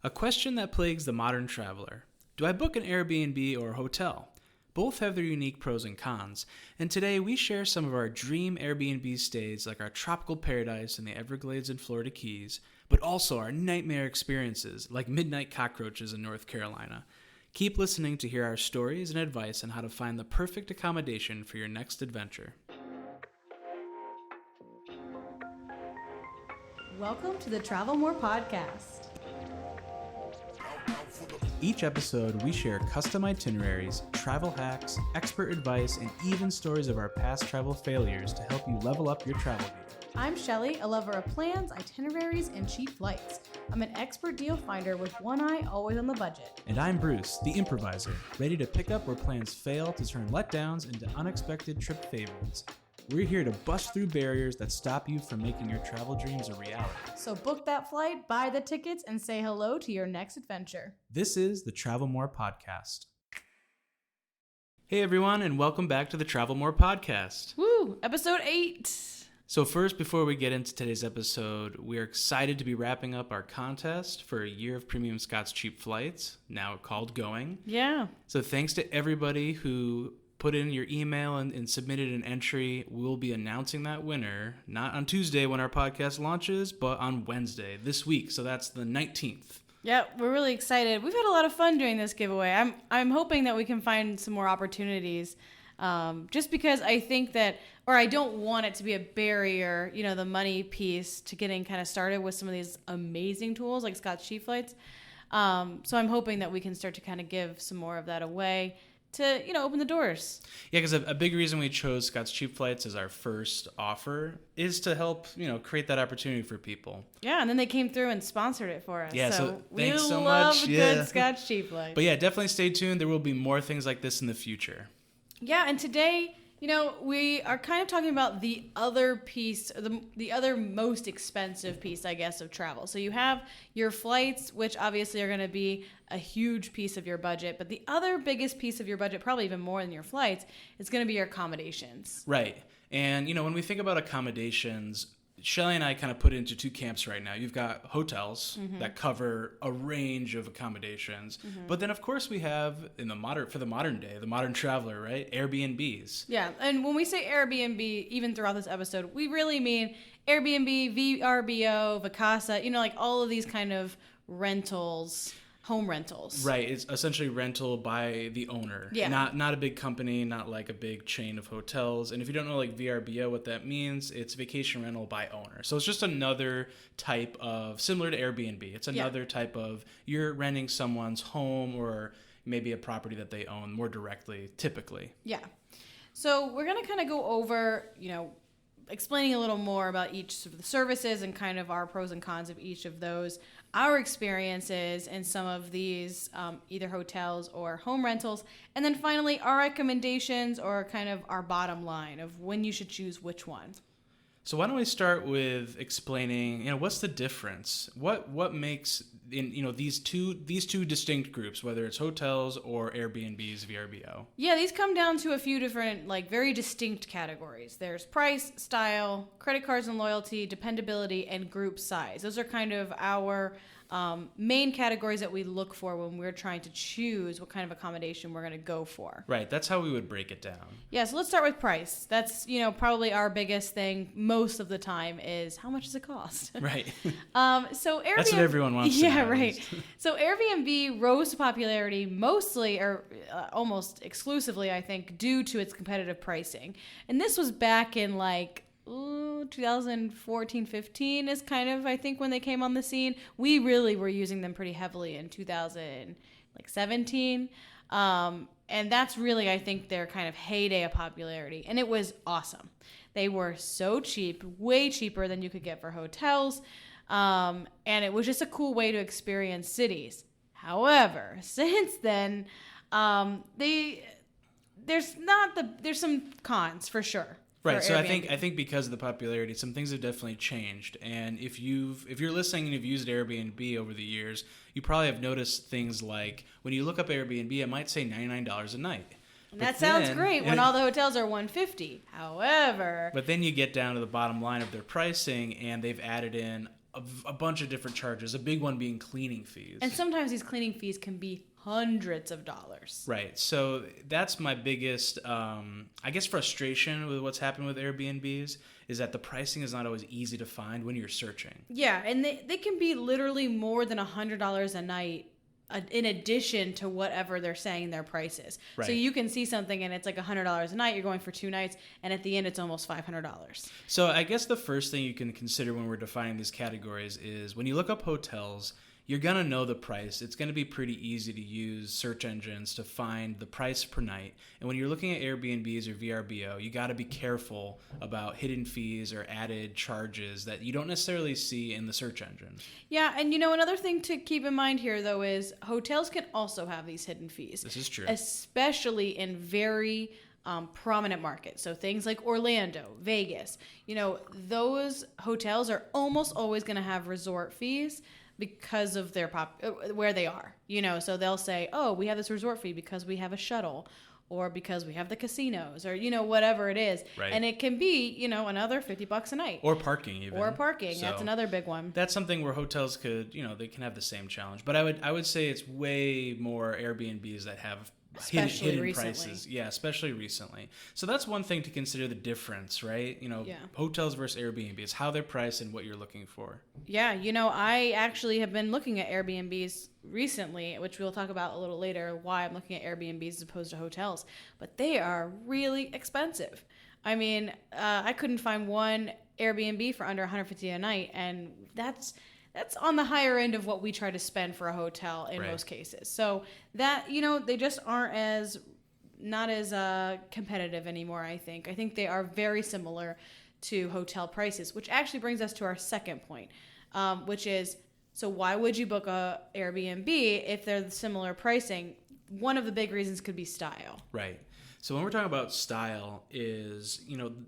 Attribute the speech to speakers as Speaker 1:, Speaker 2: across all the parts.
Speaker 1: A question that plagues the modern traveler. Do I book an Airbnb or hotel? Both have their unique pros and cons, and today we share some of our dream Airbnb stays like our tropical paradise in the Everglades and Florida Keys, but also our nightmare experiences like midnight cockroaches in North Carolina. Keep listening to hear our stories and advice on how to find the perfect accommodation for your next adventure.
Speaker 2: Welcome to the Travel More Podcast.
Speaker 1: Each episode, we share custom itineraries, travel hacks, expert advice, and even stories of our past travel failures to help you level up your travel game.
Speaker 2: I'm Shelly, a lover of plans, itineraries, and cheap flights. I'm an expert deal finder with one eye always on the budget.
Speaker 1: And I'm Bruce, the improviser, ready to pick up where plans fail to turn letdowns into unexpected trip favorites. We're here to bust through barriers that stop you from making your travel dreams a reality.
Speaker 2: So book that flight, buy the tickets, and say hello to your next adventure.
Speaker 1: This is the Travel More Podcast. Hey everyone, and welcome back to the Travel More Podcast.
Speaker 2: Woo! Episode 8!
Speaker 1: So first, before we get into today's episode, we're excited to be wrapping up our contest for a year of Premium Scott's Cheap Flights, now called Going.
Speaker 2: Yeah.
Speaker 1: So thanks to everybody who put in your email and submitted an entry. We'll be announcing that winner, not on Tuesday when our podcast launches, but on Wednesday this week. So that's the 19th.
Speaker 2: Yeah, we're really excited. We've had a lot of fun doing this giveaway. I'm hoping that we can find some more opportunities, just because I think that, or I don't want it to be a barrier, the money piece to getting kind of started with some of these amazing tools like Scott's Cheap Flights. So I'm hoping that we can start to kind of give some more of that away to, open the doors. Yeah,
Speaker 1: because a big reason we chose Scott's Cheap Flights as our first offer is to help, create that opportunity for people.
Speaker 2: Yeah, and then they came through and sponsored it for us.
Speaker 1: Yeah, so thanks so
Speaker 2: much.
Speaker 1: much.
Speaker 2: We love good Scott's Cheap Flights.
Speaker 1: But yeah, definitely stay tuned. There will be more things like this in the future.
Speaker 2: Yeah, and today, we are kind of talking about the other piece, the other most expensive piece, I guess, of travel. So you have your flights, which obviously are going to be a huge piece of your budget. But the other biggest piece of your budget, probably even more than your flights, is going to be your accommodations.
Speaker 1: Right. And, when we think about accommodations, Shelly and I kind of put it into two camps right now. You've got hotels that cover a range of accommodations. But then, of course, we have, for the modern day, the modern traveler, right? Airbnbs.
Speaker 2: Yeah. And when we say Airbnb, even throughout this episode, we really mean Airbnb, VRBO, Vacasa, like all of these kind of rentals. Home rentals. Right.
Speaker 1: It's essentially rental by the owner.
Speaker 2: Yeah.
Speaker 1: Not a big company, not like a big chain of hotels. And if you don't know like VRBO, what that means, it's vacation rental by owner. So it's just another type of, similar to Airbnb. It's another type of, you're renting someone's home or maybe a property that they own more directly, typically.
Speaker 2: Yeah. So we're going to kind of go over, explaining a little more about each of the services and kind of our pros and cons of each of those, our experiences in some of these either hotels or home rentals, and then finally our recommendations or kind of our bottom line of when you should choose which one.
Speaker 1: So why don't we start with explaining, what's the difference? What makes these two distinct groups, whether it's hotels or Airbnbs, VRBO?
Speaker 2: Yeah, these come down to a few different, very distinct categories. There's price, style, credit cards and loyalty, dependability, and group size. Those are kind of our main categories that we look for when we're trying to choose what kind of accommodation we're going to go for.
Speaker 1: Right, that's how we would break it down.
Speaker 2: Yeah, so let's start with price. That's, probably our biggest thing most of the time is how much does it cost?
Speaker 1: Right.
Speaker 2: So Airbnb,
Speaker 1: that's what everyone wants to know.
Speaker 2: Yeah, right. So Airbnb rose to popularity mostly or almost exclusively, I think, due to its competitive pricing. And this was back in 2014, 15 is kind of, I think, when they came on the scene. We really were using them pretty heavily in 2017. And that's really, I think, their kind of heyday of popularity. And it was awesome. They were so cheap, way cheaper than you could get for hotels. And it was just a cool way to experience cities. However, since then, there's some cons for sure.
Speaker 1: Right, so Airbnb. I think because of the popularity, some things have definitely changed. And if you're listening and you've used Airbnb over the years, you probably have noticed things like when you look up Airbnb, it might say $99 a night.
Speaker 2: That sounds great when all the hotels are $150. However,
Speaker 1: but then you get down to the bottom line of their pricing, and they've added in a bunch of different charges, a big one being cleaning fees.
Speaker 2: And sometimes these cleaning fees can be hundreds of dollars.
Speaker 1: Right. So that's my biggest, I guess, frustration with what's happened with Airbnbs is that the pricing is not always easy to find when you're searching.
Speaker 2: Yeah, and they can be literally more than $100 a night in addition to whatever they're saying their price is.
Speaker 1: Right.
Speaker 2: So you can see something and it's like $100 a night, you're going for 2 nights, and at the end it's almost $500.
Speaker 1: So I guess the first thing you can consider when we're defining these categories is when you look up hotels, you're going to know the price. It's going to be pretty easy to use search engines to find the price per night. And when you're looking at Airbnbs or VRBO, you got to be careful about hidden fees or added charges that you don't necessarily see in the search engine.
Speaker 2: Yeah, and another thing to keep in mind here, though, is hotels can also have these hidden fees.
Speaker 1: This is true.
Speaker 2: Especially in very prominent markets. So things like Orlando, Vegas, those hotels are almost always going to have resort fees because of their where they are, so they'll say, oh, we have this resort fee because we have a shuttle or because we have the casinos or, whatever it is.
Speaker 1: Right.
Speaker 2: And it can be, another $50 a night.
Speaker 1: Or parking even.
Speaker 2: So that's another big one.
Speaker 1: That's something where hotels could, they can have the same challenge. But I would say it's way more Airbnbs that have hidden prices. Yeah, especially recently. So that's one thing to consider, the difference, right? Hotels versus Airbnbs, how they're priced and what you're looking for.
Speaker 2: Yeah, I actually have been looking at Airbnbs recently, which we'll talk about a little later, why I'm looking at Airbnbs as opposed to hotels. But they are really expensive. I mean, I couldn't find one Airbnb for under $150 a night, and that's on the higher end of what we try to spend for a hotel in most cases. So that, they just aren't not as competitive anymore, I think. I think they are very similar to hotel prices, which actually brings us to our second point, which is, so why would you book a Airbnb if they're similar pricing? One of the big reasons could be style.
Speaker 1: Right. So when we're talking about style is,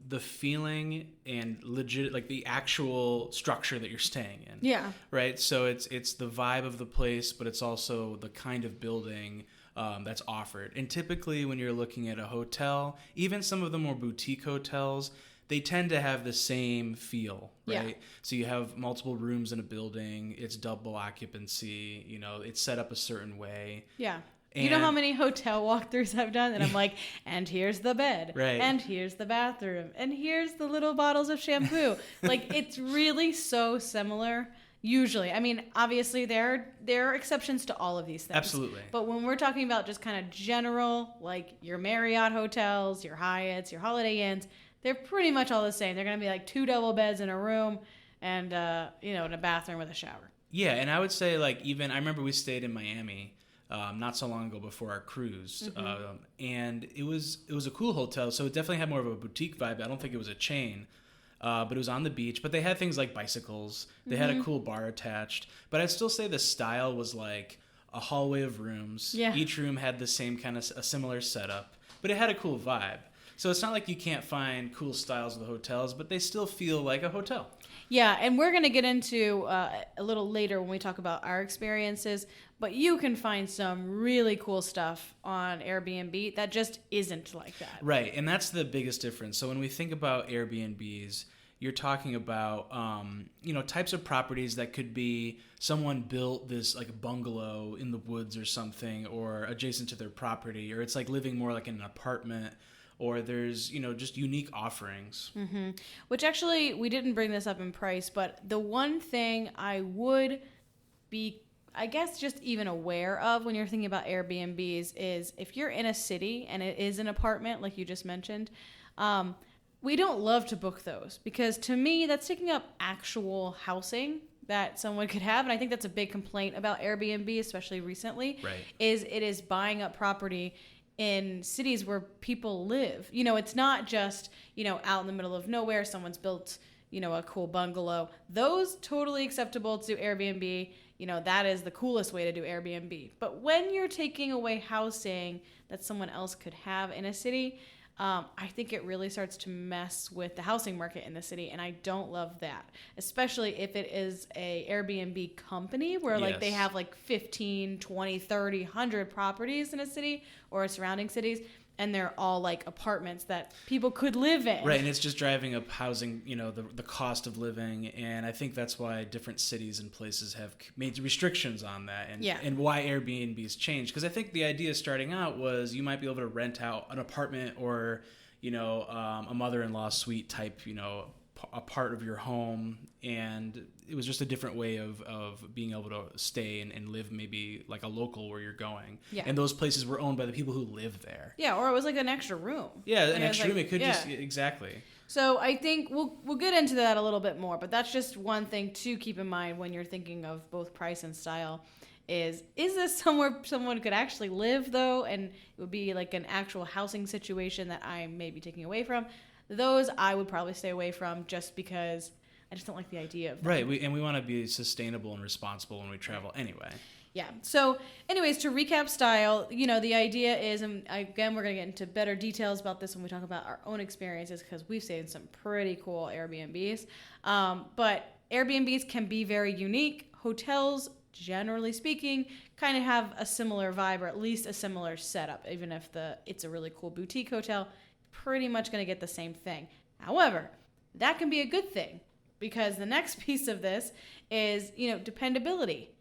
Speaker 1: the feeling and legit, like the actual structure that you're staying in.
Speaker 2: Yeah.
Speaker 1: Right. So it's the vibe of the place, but it's also the kind of building that's offered. And typically when you're looking at a hotel, even some of the more boutique hotels, they tend to have the same feel, right?
Speaker 2: Yeah.
Speaker 1: So you have multiple rooms in a building. It's double occupancy. It's set up a certain way.
Speaker 2: Yeah. You know how many hotel walkthroughs I've done? And I'm like, and here's the bed.
Speaker 1: Right.
Speaker 2: And here's the bathroom. And here's the little bottles of shampoo. Like, it's really so similar, usually. I mean, obviously, there are exceptions to all of these things.
Speaker 1: Absolutely.
Speaker 2: But when we're talking about just kind of general, like your Marriott hotels, your Hyatts, your Holiday Inns, they're pretty much all the same. They're going to be like 2 double beds in a room and, in a bathroom with a shower.
Speaker 1: Yeah, and I would say, like, even, I remember we stayed in Miami not so long ago before our cruise.
Speaker 2: Mm-hmm.
Speaker 1: And it was a cool hotel, so it definitely had more of a boutique vibe. I don't think it was a chain, but it was on the beach. But they had things like bicycles. They had a cool bar attached. But I'd still say the style was like a hallway of rooms.
Speaker 2: Yeah.
Speaker 1: Each room had the same kind of a similar setup, but it had a cool vibe. So it's not like you can't find cool styles of the hotels, but they still feel like a hotel.
Speaker 2: Yeah, and we're going to get into a little later when we talk about our experiences, but you can find some really cool stuff on Airbnb that just isn't like that.
Speaker 1: Right, and that's the biggest difference. So when we think about Airbnbs, you're talking about, types of properties that could be someone built this like bungalow in the woods or something, or adjacent to their property, or it's like living more like in an apartment, or there's, just unique offerings.
Speaker 2: Mm-hmm. Which actually, we didn't bring this up in price, but the one thing I would be, I guess, just even aware of when you're thinking about Airbnbs is if you're in a city and it is an apartment, like you just mentioned, we don't love to book those because to me, that's taking up actual housing that someone could have. And I think that's a big complaint about Airbnb, especially recently,
Speaker 1: right,
Speaker 2: is it is buying up property in cities where people live. It's not just, out in the middle of nowhere, someone's built, a cool bungalow. Those totally acceptable to Airbnb. That is the coolest way to do Airbnb. But when you're taking away housing that someone else could have in a city, I think it really starts to mess with the housing market in the city, and I don't love that, especially if it is a Airbnb company where like they have like 15, 20, 30, 100 properties in a city or surrounding cities. and they're all like apartments that people could live in.
Speaker 1: Right, and it's just driving up housing, the cost of living, and I think that's why different cities and places have made restrictions on that, and why Airbnbs changed. Because I think the idea starting out was you might be able to rent out an apartment or, a mother-in-law suite type, a part of your home, and it was just a different way of being able to stay and live maybe like a local where you're going. Yeah. And those places were owned by the people who live there.
Speaker 2: Yeah, or it was like an extra room.
Speaker 1: Yeah, an extra room. It could just, exactly.
Speaker 2: So I think we'll get into that a little bit more, but that's just one thing to keep in mind when you're thinking of both price and style. Is this somewhere someone could actually live, though, and it would be like an actual housing situation that I may be taking away from? Those I would probably stay away from just because I just don't like the idea of them.
Speaker 1: Right, we want to be sustainable and responsible when we travel anyway.
Speaker 2: Yeah. So anyways, to recap style, the idea is, and again, we're going to get into better details about this when we talk about our own experiences because we've stayed in some pretty cool Airbnbs. But Airbnbs can be very unique. Hotels, generally speaking, kind of have a similar vibe or at least a similar setup, even if it's a really cool boutique hotel. Pretty much going to get the same thing. However, that can be a good thing because the next piece of this is, dependability.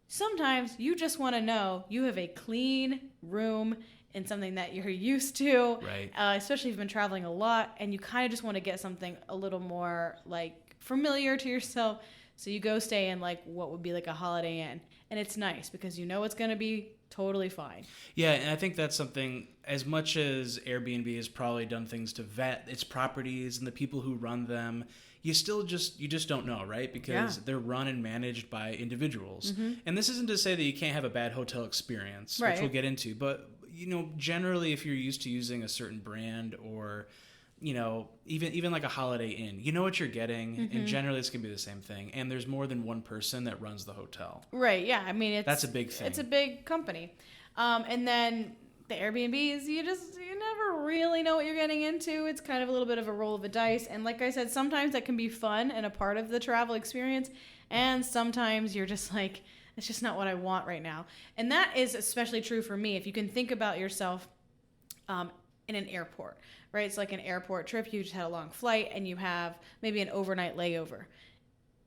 Speaker 2: Sometimes you just want to know you have a clean room in something that you're used to,
Speaker 1: right?
Speaker 2: Especially if you've been traveling a lot and you kind of just want to get something a little more like familiar to yourself. So you go stay in like what would be like a Holiday Inn, and it's nice because it's going to be totally fine.
Speaker 1: Yeah, and I think that's something, as much as Airbnb has probably done things to vet its properties and the people who run them, you just don't know, right? Because they're run and managed by individuals. Mm-hmm. And this isn't to say that you can't have a bad hotel experience, which we'll get into, but generally if you're used to using a certain brand or even like a Holiday Inn, you know what you're getting, mm-hmm. and generally it's going to be the same thing. And there's more than one person that runs the hotel.
Speaker 2: Right, yeah. I mean,
Speaker 1: that's a big thing.
Speaker 2: It's a big company. And then the Airbnbs, you never really know what you're getting into. It's kind of a little bit of a roll of the dice. And like I said, sometimes that can be fun and a part of the travel experience. And sometimes you're just like, it's just not what I want right now. And that is especially true for me. If you can think about yourself in an airport, right? It's like an airport trip. You just had a long flight and you have maybe an overnight layover.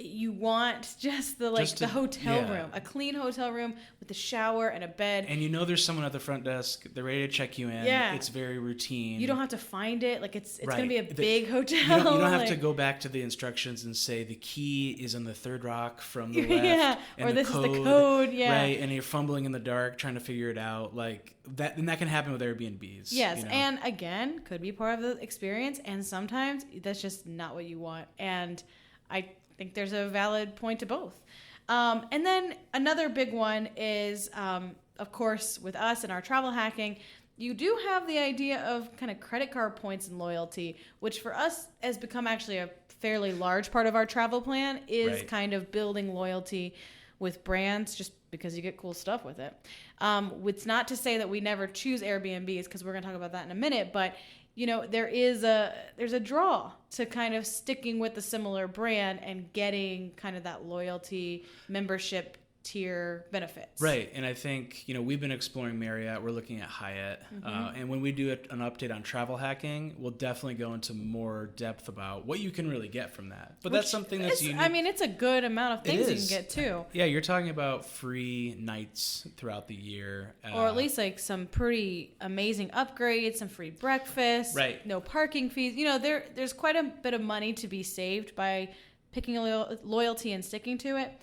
Speaker 2: You want just the hotel room, a clean hotel room with a shower and a bed.
Speaker 1: And there's someone at the front desk. They're ready to check you in. Yeah. It's very routine.
Speaker 2: You don't have to find it. Like it's going to be a big hotel.
Speaker 1: You don't have to go back to the instructions and say the key is on the third rock from the left.
Speaker 2: Yeah, or this is the code. Yeah.
Speaker 1: Right, and you're fumbling in the dark trying to figure it out. Like that, and that can happen with Airbnbs.
Speaker 2: Yes, and again, could be part of the experience. And sometimes that's just not what you want. And I think there's a valid point to both. And then another big one is, of course, with us and our travel hacking, you do have the idea of kind of credit card points and loyalty, which for us has become actually a fairly large part of our travel plan, is kind of building loyalty with brands just because you get cool stuff with it. It's not to say that we never choose Airbnbs because we're going to talk about that in a minute, but there's a draw to kind of sticking with a similar brand and getting kind of that loyalty membership tier benefits.
Speaker 1: Right. And I think, we've been exploring Marriott. We're looking at Hyatt. Mm-hmm. And when we do an update on travel hacking, we'll definitely go into more depth about what you can really get from that. But that's something that's unique.
Speaker 2: I mean, it's a good amount of things you can get too.
Speaker 1: Yeah, you're talking about free nights throughout the year.
Speaker 2: Or at least like some pretty amazing upgrades, some free breakfast, no parking fees. There's quite a bit of money to be saved by picking a loyalty and sticking to it.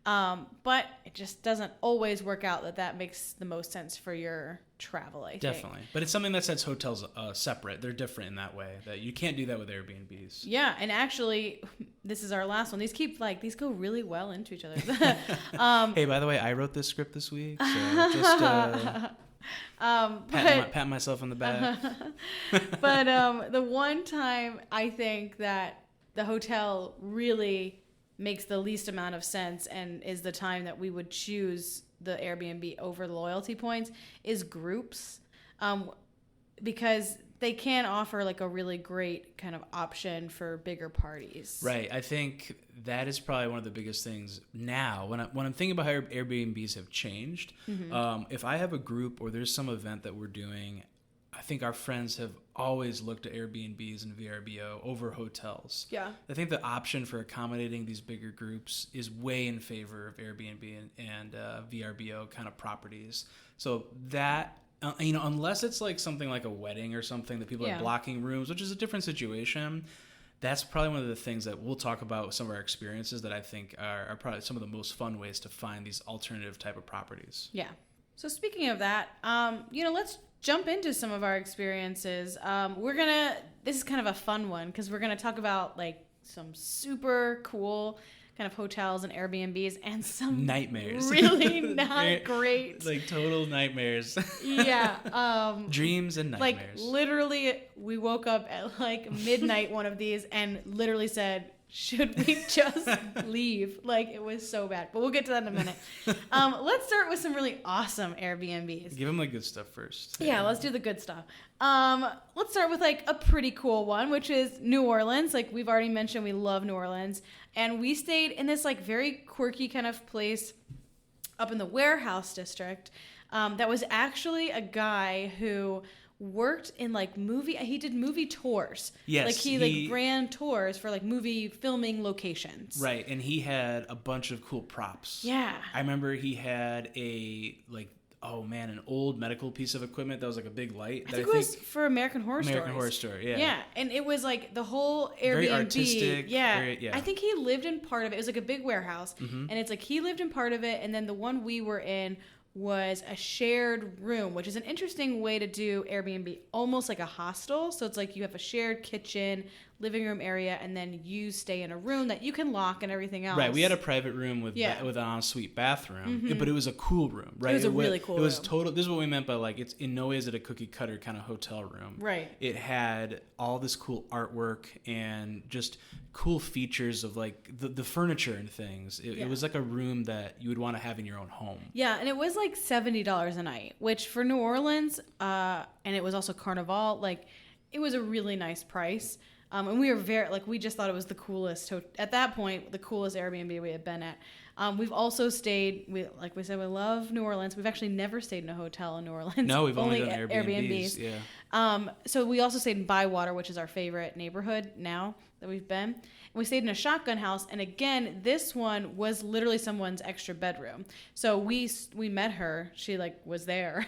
Speaker 2: But it just doesn't always work out that makes the most sense for your travel, I think.
Speaker 1: Definitely. But it's something that sets hotels separate. They're different in that way, that you can't do that with Airbnbs.
Speaker 2: Yeah, and actually, this is our last one. These go really well into each other.
Speaker 1: Hey, by the way, I wrote this script this week, so just pat myself on the back.
Speaker 2: But the one time I think that the hotel really makes the least amount of sense and is the time that we would choose the Airbnb over the loyalty points is groups, because they can offer like a really great kind of option for bigger parties.
Speaker 1: Right. I think that is probably one of the biggest things now when I'm thinking about how Airbnbs have changed. Mm-hmm. If I have a group or there's some event that we're doing, I think our friends have always looked at Airbnbs and VRBO over hotels.
Speaker 2: Yeah.
Speaker 1: I think the option for accommodating these bigger groups is way in favor of Airbnb and VRBO kind of properties. So that, unless it's like something like a wedding or something that people are blocking rooms, which is a different situation, that's probably one of the things that we'll talk about with some of our experiences that I think are probably some of the most fun ways to find these alternative type of properties.
Speaker 2: Yeah. So speaking of that, let's jump into some of our experiences. This is kind of a fun one because we're going to talk about like some super cool kind of hotels and Airbnbs and some
Speaker 1: nightmares.
Speaker 2: Really not great.
Speaker 1: Like total nightmares.
Speaker 2: Yeah.
Speaker 1: Dreams and nightmares.
Speaker 2: Like literally we woke up at like midnight one of these and literally said, should we just leave? Like, it was so bad. But we'll get to that in a minute. Let's start with some really awesome Airbnbs.
Speaker 1: Give them the good stuff first.
Speaker 2: Yeah, let's do the good stuff. Let's start with, like, a pretty cool one, which is New Orleans. Like, we've already mentioned we love New Orleans. And we stayed in this, like, very quirky kind of place up in the Warehouse District that was actually a guy who worked in like he did movie tours.
Speaker 1: Yes.
Speaker 2: Like he ran tours for like movie filming locations.
Speaker 1: Right. And he had a bunch of cool props.
Speaker 2: Yeah.
Speaker 1: I remember he had an old medical piece of equipment that was like a big light.
Speaker 2: I think it was for American Horror
Speaker 1: Story, yeah.
Speaker 2: Yeah. And it was like the whole Airbnb.
Speaker 1: Very artistic.
Speaker 2: Yeah. I think he lived in part of it. It was like a big warehouse. Mm-hmm. And it's like he lived in part of it. And then the one we were in was a shared room, which is an interesting way to do Airbnb, almost like a hostel. So it's like you have a shared kitchen, living room area, and then you stay in a room that you can lock and everything else.
Speaker 1: Right. We had a private room with an ensuite bathroom,
Speaker 2: mm-hmm.
Speaker 1: but it was a cool room, right?
Speaker 2: It was a really cool room.
Speaker 1: It was total. This is what we meant by like, it's in no way is it a cookie cutter kind of hotel room.
Speaker 2: Right.
Speaker 1: It had all this cool artwork and just cool features of like the furniture and things. It was like a room that you would want to have in your own home.
Speaker 2: Yeah. And it was like $70 a night, which for New Orleans, and it was also Carnival, like it was a really nice price. And we were we just thought it was the coolest, at that point, the coolest Airbnb we had been at. We've also stayed, like we said, we love New Orleans. We've actually never stayed in a hotel in New Orleans.
Speaker 1: No, we've only done Airbnbs. Yeah.
Speaker 2: So we also stayed in Bywater, which is our favorite neighborhood now that we've been. And we stayed in a shotgun house. And again, this one was literally someone's extra bedroom. So we met her. She was there,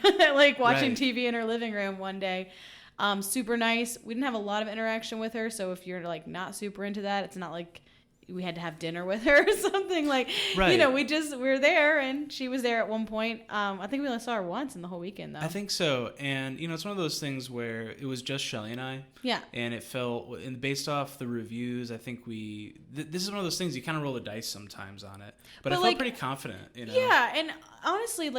Speaker 2: watching TV in her living room one day. Super nice. We didn't have a lot of interaction with her, so if you're not super into that, it's not like we had to have dinner with her or something. Right. We were there, and she was there at one point. I think we only saw her once in the whole weekend, though.
Speaker 1: I think so, and it's one of those things where it was just Shelly and I.
Speaker 2: Yeah.
Speaker 1: And it felt, and based off the reviews, I think this is one of those things you kind of roll the dice sometimes on it, but I felt pretty confident.
Speaker 2: Yeah, and honestly,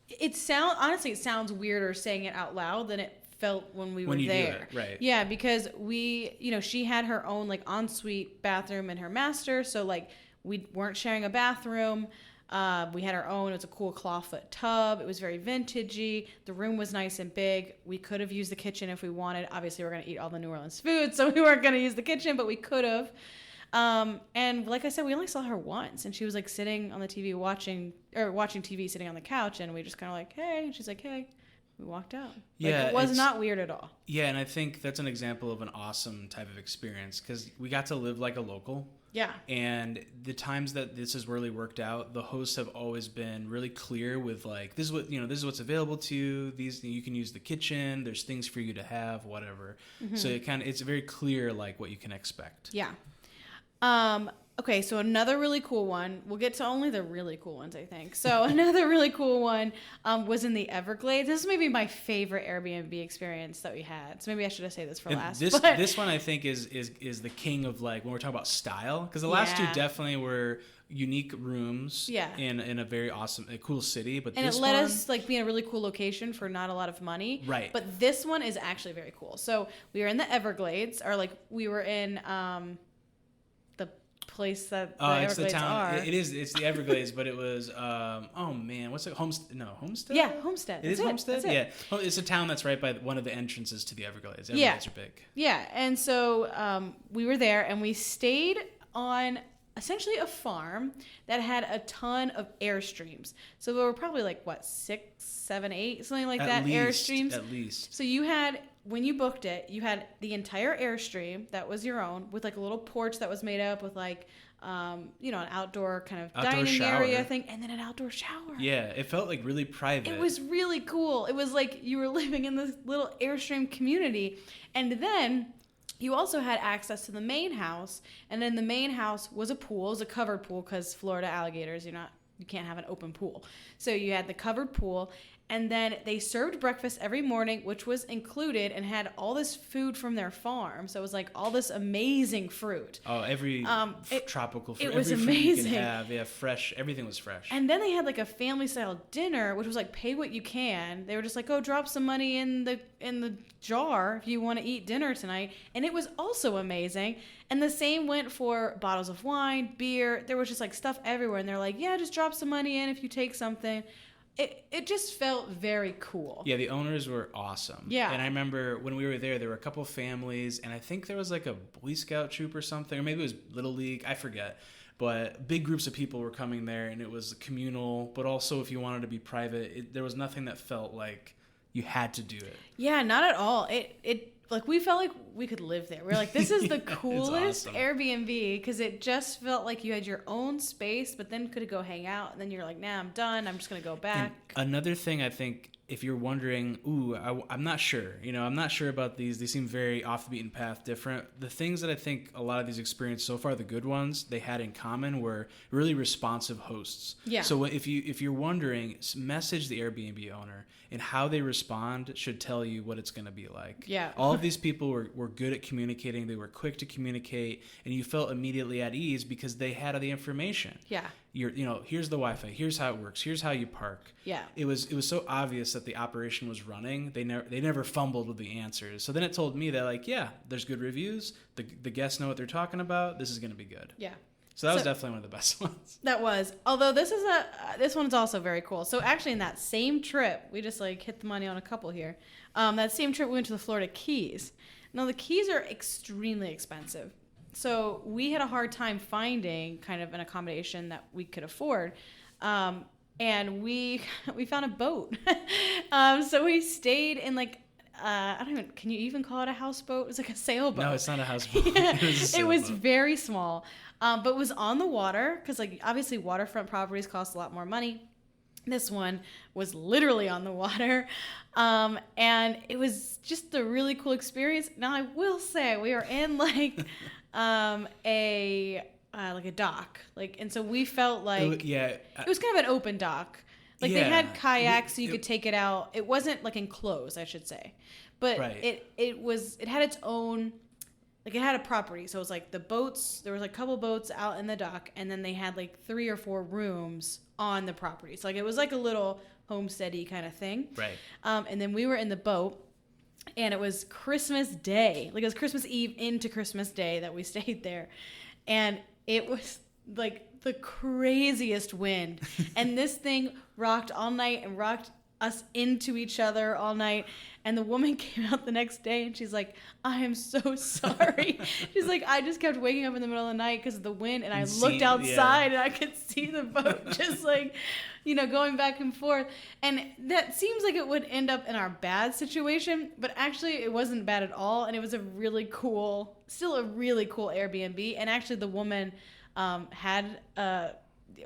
Speaker 2: it sounds weirder saying it out loud than it felt when we were there.
Speaker 1: Right.
Speaker 2: Yeah, because she had her own ensuite bathroom in her master, so we weren't sharing a bathroom. We had our own. It was a cool clawfoot tub. It was very vintagey. The room was nice and big. We could have used the kitchen if we wanted. Obviously, we're going to eat all the New Orleans food, so we weren't going to use the kitchen, but we could have. And like I said, we only saw her once, and she was sitting on the TV watching TV, sitting on the couch, and we just kind of hey, and she's like, hey. We walked out.
Speaker 1: Yeah,
Speaker 2: it was not weird at all.
Speaker 1: Yeah, and I think that's an example of an awesome type of experience because we got to live like a local.
Speaker 2: Yeah.
Speaker 1: And the times that this has really worked out, the hosts have always been really clear with this is what this is what's available to you. You can use the kitchen. There's things for you to have, whatever. Mm-hmm. So it's very clear what you can expect.
Speaker 2: Yeah. Okay, so another really cool one. We'll get to only the really cool ones, I think. So another really cool one was in the Everglades. This is maybe my favorite Airbnb experience that we had. So maybe I should have saved this for last.
Speaker 1: This one I think is the king of when we're talking about style, because the last two definitely were unique rooms. Yeah. In a very awesome, cool city, but
Speaker 2: it let us be in a really cool location for not a lot of money.
Speaker 1: Right.
Speaker 2: But this one is actually very cool. So we were in the Everglades, or we were in place that the Everglades
Speaker 1: it's the town.
Speaker 2: are.
Speaker 1: It's the Everglades, but it was what's it? Homestead?
Speaker 2: Yeah, Homestead.
Speaker 1: It is Homestead. Yeah, it's a town that's right by one of the entrances to the Everglades. Everglades are big.
Speaker 2: Yeah, and so we were there, and we stayed on essentially a farm that had a ton of Airstreams. So there were probably like, 6, 7, 8, something like that, Airstreams.
Speaker 1: At least.
Speaker 2: So you had, when you booked it, you had the entire Airstream that was your own, with like a little porch that was made up with like, an outdoor kind of dining area thing, and then an outdoor shower.
Speaker 1: Yeah, it felt like really private.
Speaker 2: It was really cool. It was like you were living in this little Airstream community. And then you also had access to the main house, and then the main house was a pool. It was a covered pool because Florida alligators, you can't have an open pool. So you had the covered pool, and then they served breakfast every morning, which was included, and had all this food from their farm. So it was like all this amazing fruit.
Speaker 1: Oh, every tropical fruit.
Speaker 2: It was
Speaker 1: every
Speaker 2: amazing.
Speaker 1: Fruit you can have. Yeah, fresh. Everything was fresh.
Speaker 2: And then they had like a family style dinner, which was like pay what you can. They were just like, oh, drop some money in the jar if you want to eat dinner tonight. And it was also amazing. And the same went for bottles of wine, beer. There was just like stuff everywhere. And they're like, yeah, just drop some money in if you take something. It just felt very cool.
Speaker 1: Yeah, the owners were awesome.
Speaker 2: Yeah.
Speaker 1: And I remember when we were there were a couple families, and I think there was like a Boy Scout troop or something, or maybe it was Little League, I forget. But big groups of people were coming there, and it was communal, but also if you wanted to be private, there was nothing that felt like you had to do it.
Speaker 2: Yeah, not at all. Like, we felt like we could live there. We were like, this is the coolest
Speaker 1: awesome.
Speaker 2: Airbnb, because it just felt like you had your own space, but then could go hang out, and then you're like, nah, I'm done. I'm just going to go back.
Speaker 1: And another thing, I think, if you're wondering, I'm not sure. I'm not sure about these. They seem very off the beaten path, different. The things that I think a lot of these experiences so far, the good ones, they had in common were really responsive hosts.
Speaker 2: Yeah.
Speaker 1: So if you're wondering, message the Airbnb owner, and how they respond should tell you what it's going to be like.
Speaker 2: Yeah.
Speaker 1: All of these people were good at communicating. They were quick to communicate, and you felt immediately at ease because they had the information.
Speaker 2: Yeah.
Speaker 1: Here's the Wi-Fi. Here's how it works. Here's how you park.
Speaker 2: Yeah.
Speaker 1: It was so obvious that the operation was running. They never fumbled with the answers. So then it told me that, like, yeah, there's good reviews. The guests know what they're talking about. This is going to be good.
Speaker 2: Yeah.
Speaker 1: So that was definitely one of the best ones.
Speaker 2: That was. Although this one's also very cool. So actually, in that same trip, we just like hit the money on a couple here. That same trip, we went to the Florida Keys. Now, the Keys are extremely expensive. So we had a hard time finding kind of an accommodation that we could afford. And we found a boat. So we stayed in like, can you even call it a houseboat? It was like a sailboat.
Speaker 1: No, it's not a houseboat.
Speaker 2: Yeah,
Speaker 1: it
Speaker 2: was very small. But it was on the water, because like obviously waterfront properties cost a lot more money. This one was literally on the water. And it was just a really cool experience. Now, I will say we were in like a dock, and so we felt like it was kind of an open dock. Like they had kayaks, so you could take it out. It wasn't like enclosed, I should say, but right. It had its own, like it had a property. So it was like the boats. There was like a couple boats out in the dock, and then they had like 3 or 4 rooms on the property. So like it was like a little homesteady kind of thing.
Speaker 1: Right.
Speaker 2: And then we were in the boat. And it was Christmas Day. Like, it was Christmas Eve into Christmas Day that we stayed there. And it was, like, the craziest wind. And this thing rocked all night and rocked us into each other all night. And the woman came out the next day, and she's like, I am so sorry. She's like, I just kept waking up in the middle of the night because of the wind. And I looked outside, and I could see the boat just, like, going back and forth. And that seems like it would end up in our bad situation, but actually it wasn't bad at all. And it was still a really cool Airbnb. And actually the woman had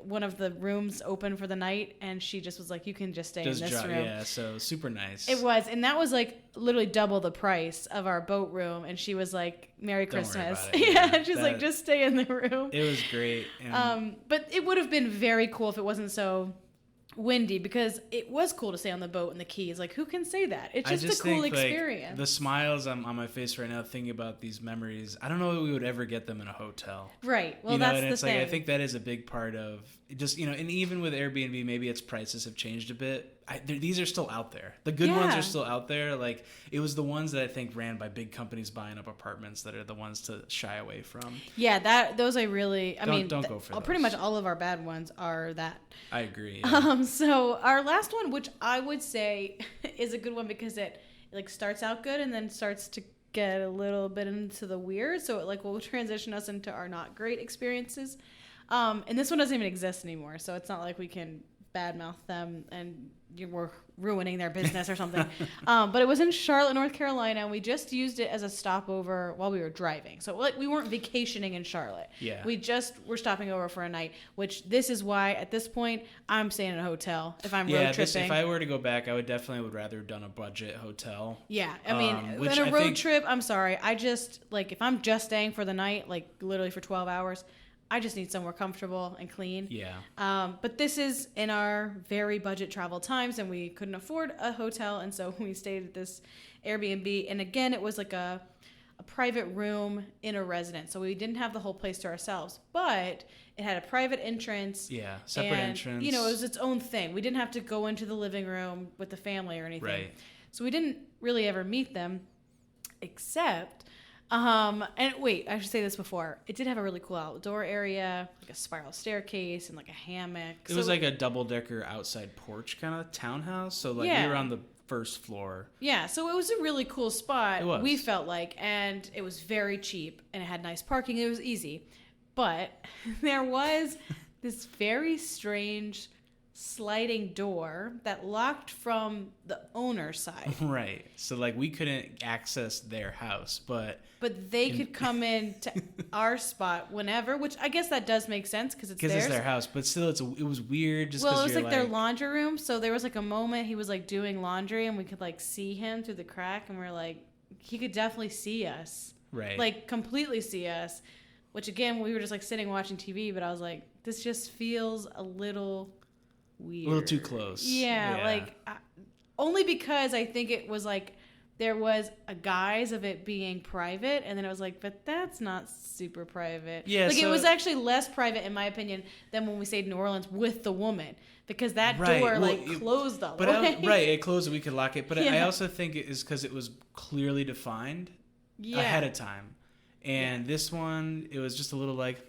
Speaker 2: one of the rooms open for the night, and she just was like, you can just stay in this room.
Speaker 1: Yeah, so super nice.
Speaker 2: It was, and that was like literally double the price of our boat room. And she was like, Merry Christmas. Yeah, and she's like, just stay in the room.
Speaker 1: It was great.
Speaker 2: But it would have been very cool if it wasn't so windy, because it was cool to stay on the boat in the Keys. Like, who can say that? It's just a cool experience.
Speaker 1: Like, the smiles on my face right now thinking about these memories, I don't know that we would ever get them in a hotel.
Speaker 2: Right. Well, that's
Speaker 1: and
Speaker 2: the
Speaker 1: it's
Speaker 2: thing.
Speaker 1: Like, I think that is a big part of just, and even with Airbnb, maybe its prices have changed a bit. These are still out there. The good ones are still out there. Like, it was the ones that I think ran by big companies buying up apartments that are the ones to shy away from.
Speaker 2: Yeah, those I mean,
Speaker 1: don't go for those.
Speaker 2: Pretty much all of our bad ones are that.
Speaker 1: I agree. Yeah.
Speaker 2: So our last one, which I would say is a good one, because it like starts out good and then starts to get a little bit into the weird. So it like will transition us into our not great experiences. And this one doesn't even exist anymore, so it's not like we can badmouth them and we're ruining their business or something. But it was in Charlotte, North Carolina, and we just used it as a stopover while we were driving. So like we weren't vacationing in Charlotte.
Speaker 1: Yeah.
Speaker 2: We just were stopping over for a night, which this is why at this point I'm staying in a hotel if I'm road tripping.
Speaker 1: If I were to go back, I would rather have done a budget hotel.
Speaker 2: Yeah, I mean, in a road trip, I'm sorry. I just, like, if I'm just staying for the night, like, literally for 12 hours, I just need somewhere comfortable and clean.
Speaker 1: Yeah.
Speaker 2: But this is in our very budget travel times, and we couldn't afford a hotel, and so we stayed at this Airbnb. And again, it was like a private room in a residence, so we didn't have the whole place to ourselves, but it had a private entrance.
Speaker 1: Yeah, separate entrance.
Speaker 2: You know, it was its own thing. We didn't have to go into the living room with the family or anything.
Speaker 1: Right.
Speaker 2: So we didn't really ever meet them, except... and wait, I should say this before. It did have a really cool outdoor area, like a spiral staircase and like a hammock.
Speaker 1: It was like a double-decker outside porch kind of townhouse. So like we were on the first floor.
Speaker 2: Yeah, so it was a really cool spot.
Speaker 1: It was.
Speaker 2: We felt like, and it was very cheap and it had nice parking. It was easy. But there was this very strange sliding door that locked from the owner's side.
Speaker 1: Right. So like we couldn't access their house, but
Speaker 2: they could come in to our spot whenever, which I guess that does make sense because it's their
Speaker 1: house. But still, it was weird. Just
Speaker 2: well, it was like their laundry room. So there was like a moment he was like doing laundry, and we could like see him through the crack, and we're like, he could definitely see us,
Speaker 1: right?
Speaker 2: Like completely see us. Which again, we were just like sitting watching TV, but I was like, this just feels a little weird,
Speaker 1: a little too close.
Speaker 2: Yeah. Like only because I think it was like. There was a guise of it being private, and then it was like, but that's not super private.
Speaker 1: Yeah,
Speaker 2: like it was actually less private, in my opinion, than when we stayed in New Orleans with the woman, because that door closed all the way.
Speaker 1: It closed and we could lock it. But I also think it is because it was clearly defined ahead of time. And this one, it was just a little like,